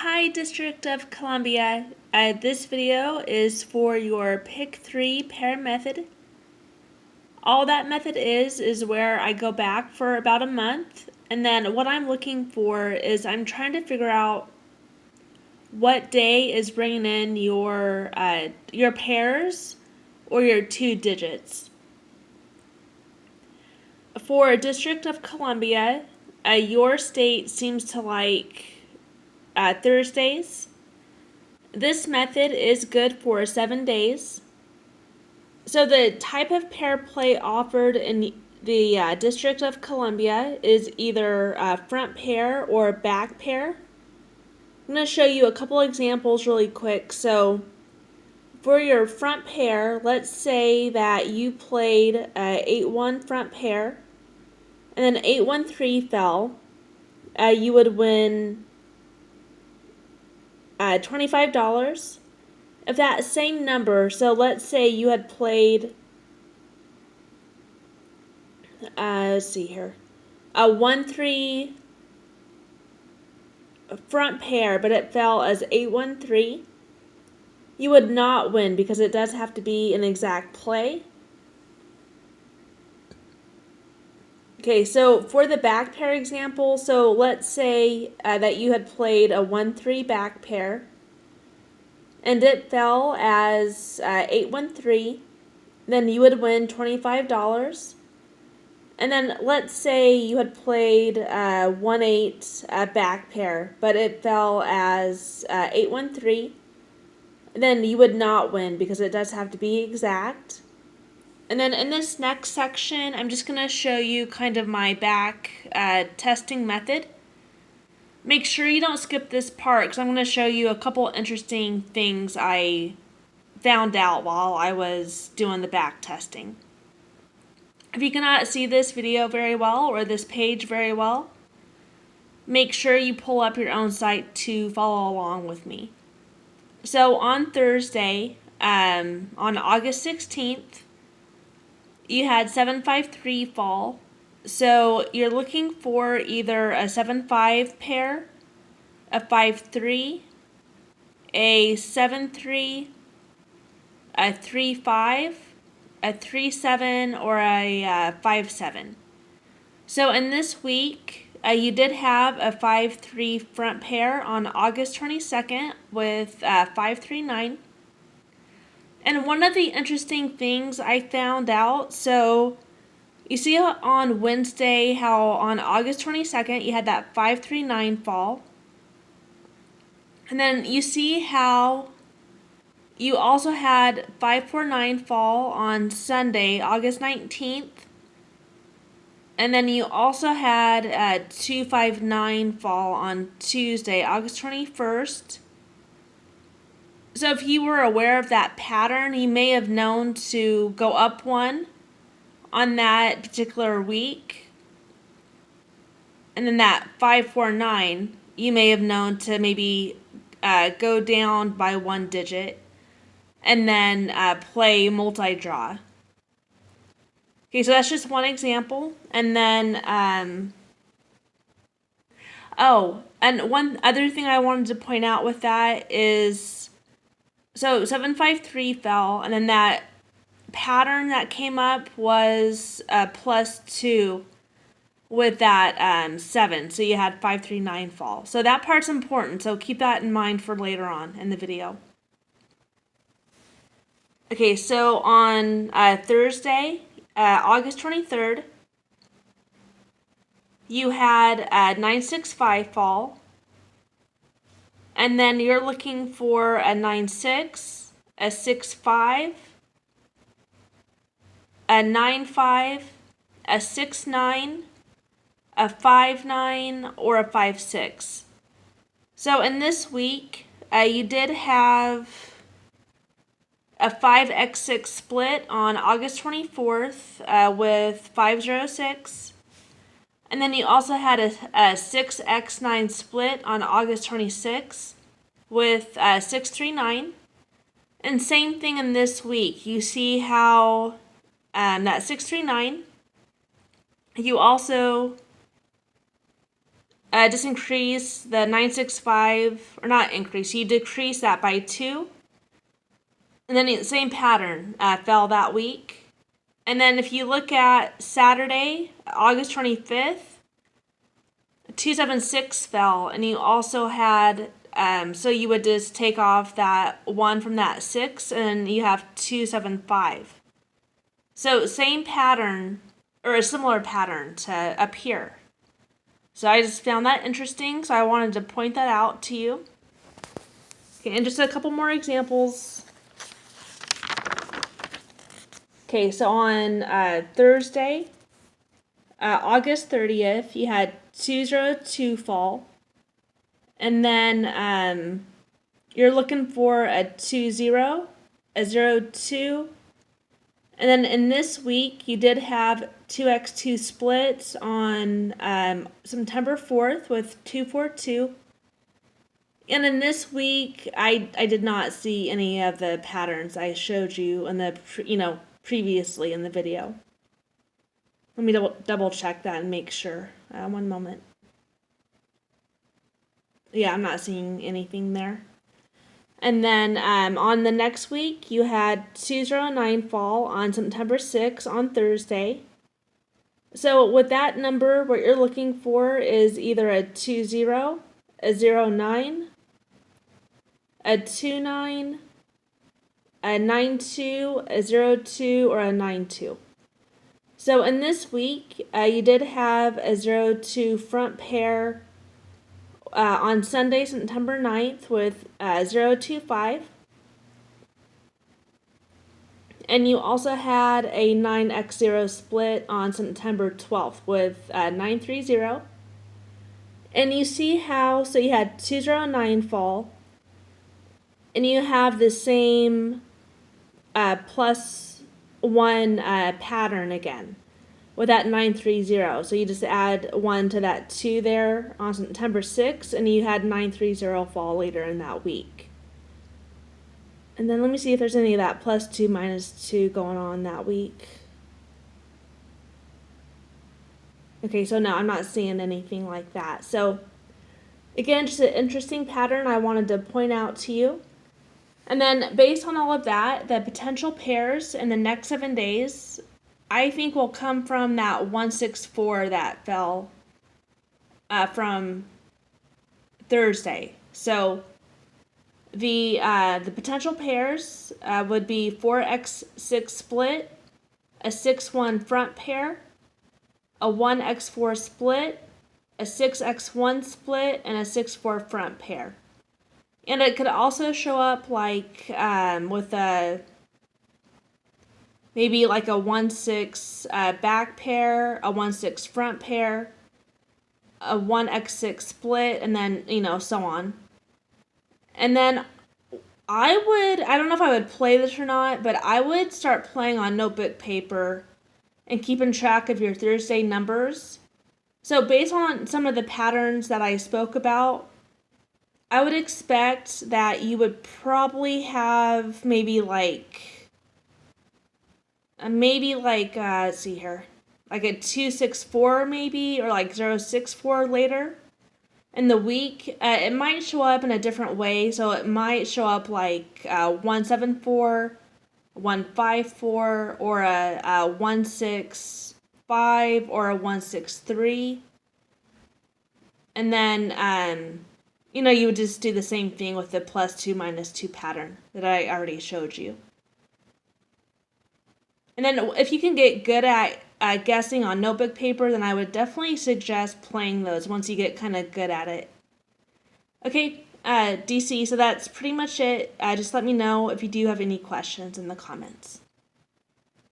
Hi, District of Columbia. This video is for your Pick 3 pair method. All that method is where I go back for about a month, and then what I'm looking for is I'm trying to figure out what day is bringing in your pairs or your two digits. For District of Columbia, your state seems to like Thursdays. This method is good for 7 days. So the type of pair play offered in the District of Columbia is either front pair or back pair. I'm going to show you a couple examples really quick. So for your front pair, let's say that you played 8-1 front pair and then 8-1-3 fell. You would win $25. If that same number, so let's say you had played, let's see here, a 1-3 front pair, but it fell as 8-1-3, you would not win because it does have to be an exact play. Okay, so for the back pair example, so let's say that you had played a 1-3 back pair, and it fell as 8-1-3, then you would win $25. And then let's say you had played 1-8 back pair, but it fell as 8-1-3, then you would not win because it does have to be exact. And then in this next section, I'm just going to show you kind of my back testing method. Make sure you don't skip this part because I'm going to show you a couple interesting things I found out while I was doing the back testing. If you cannot see this video very well or this page very well, make sure you pull up your own site to follow along with me. So on Thursday, on August 16th, you had 7-5-3 fall. So you're looking for either a 7-5 pair, a 5-3, a 7-3, a 3-5, a 3-7, or a 5-7. So in this week, you did have a 5-3 front pair on August 22nd with 5-3-9. And one of the interesting things I found out, so you see on Wednesday how on August 22nd you had that 5-3-9 fall. And then you see how you also had 5-4-9 fall on Sunday, August 19th. And then you also had 2-5-9 fall on Tuesday, August 21st. So if you were aware of that pattern, you may have known to go up one on that particular week. And then that 5-4-9, you may have known to maybe go down by one digit and then play multi-draw. Okay, so that's just one example. And then, and one other thing I wanted to point out with that is, so 7-5-3 fell, and then that pattern that came up was +2 with that 7. So you had 5-3-9 fall. So that part's important, so keep that in mind for later on in the video. Okay, so on Thursday, August 23rd, you had a 9-6-5 fall, and then you're looking for a 9-6, a 6-5, a 9-5, a 6-9, a 5-9, or a 5-6. So in this week, you did have a 5x6 split on August 24th with 506. And then you also had a 6x9 split on August 26th with 639. And same thing in this week. You see how that 639, you also just increase the 965, or not increase, you decrease that by 2. And then the same pattern fell that week. And then if you look at Saturday, August 25th, 276 fell, and you also had, so you would just take off that 1 from that 6, and you have 275. So same pattern, or a similar pattern to up here. So I just found that interesting, so I wanted to point that out to you. Okay, and just a couple more examples. Okay, so on Thursday, August 30th, you had 202 fall. And then you're looking for a 20, a 02. And then in this week, you did have 2x2 splits on September 4th with 242. And in this week, I did not see any of the patterns I showed you in the, previously in the video. Let me double check that and make sure. One moment. Yeah, I'm not seeing anything there. And then on the next week, you had 209 fall on September 6th on Thursday. So with that number, what you're looking for is either a 20, a 09, a 29, a 92, a 02, or a 92. So in this week, you did have a 02 front pair on Sunday, September 9th with 025. And you also had a 9x0 split on September 12th with 930. And you see how, so you had 209 fall, and you have the same +1 pattern again with that 930. So you just add 1 to that 2 there on September 6th, and you had 930 fall later in that week. And then let me see if there's any of that +2, -2 going on that week. Okay, so no, I'm not seeing anything like that. So again, just an interesting pattern I wanted to point out to you. And then based on all of that, the potential pairs in the next 7 days, I think will come from that 164 that fell from Thursday. So the potential pairs would be 4x6 split, a 6-1 front pair, a 1x4 split, a 6x1 split, and a 6-4 front pair. And it could also show up like with a maybe like a 1-6 back pair, a 1-6 front pair, a 1x6 split, and then so on. And then I don't know if I would play this or not, but I would start playing on notebook paper and keeping track of your Thursday numbers. So based on some of the patterns that I spoke about, I would expect that you would probably have maybe like let's see here, like a 264 maybe, or like 064 later in the week. It might show up in a different way, so it might show up like 174, 154, or a 165, or a 163. And then you would just do the same thing with the +2 -2 pattern that I already showed you. And then if you can get good at guessing on notebook paper, then I would definitely suggest playing those once you get kind of good at it. Okay, DC, so that's pretty much it. Just let me know if you do have any questions in the comments.